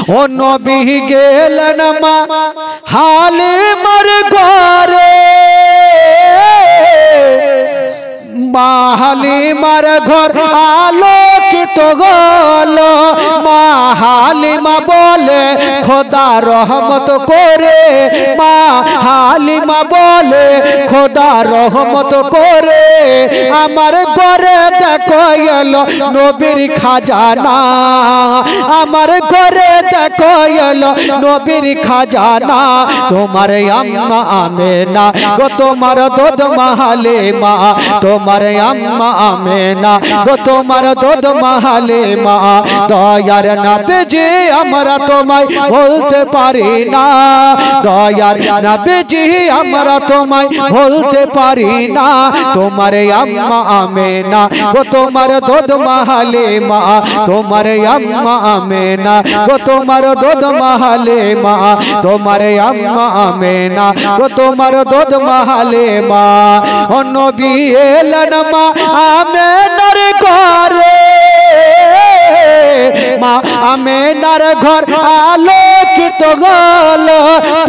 ও নবী গেলেন মা হালিমার ঘরে মা হালিমার ঘর আলোকিত হলো মা হালিমা বলে খোদা রহমত করে মা হালিমা বলে খোদা রহমত করে আমার ঘরে দেখো এলো নবীর খাজানা আমার ঘরে দেখো এলো নবীর খাজানা তোমার আম্মা আমেনা গো তোমার দুধ মা হালিমা তোমার আম্মা আমেনা গো তোমার দুধ মা হালিমা দয়ার নবীজি আমরা তোমায় বলতে পারি না দয়ার নবীজি আমরা তোমায় বলতে পারি না তোমার আম্মা আমেনা গো তোমার দুধ মা হালিমা তোমার আম্মা আমেনা গো তোমার দুধ মা হালিমা তোমার আম্মা আমেনা গো তোমার দুধ মা হালিমা ও নবী এলেন মা আমেনার ঘরে মা আমেনার ঘর আলোকিত হলো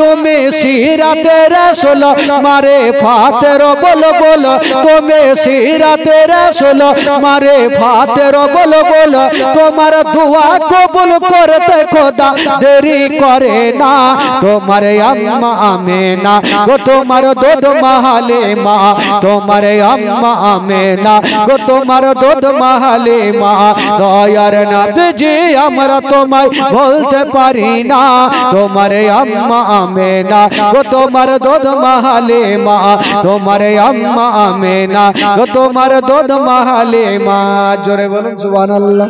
তুমি সিরাতে রাসূল মারে ফাতের বলো বলো তুমি সিরাতে রাসূল মারে ফাতের বলো বলো তোমার দোয়া কবুল করতে খোদা দেরি করে না তোমার আম্মা আমেনা গো তোমার দুধ মা হালিমা তোমার আম্মা আমেনা গো তোমার দুধ মা হালিমা দয়ার নবীজি আমরা তোমায় বলতে পারি না তোমার আম্মা আমেনা গো তোমার দুধ মা হালিমা তোমার আম্মা আমেনা গো তোমার দুধ মা হালিমা জোরে বলুন সুবহানাল্লাহ।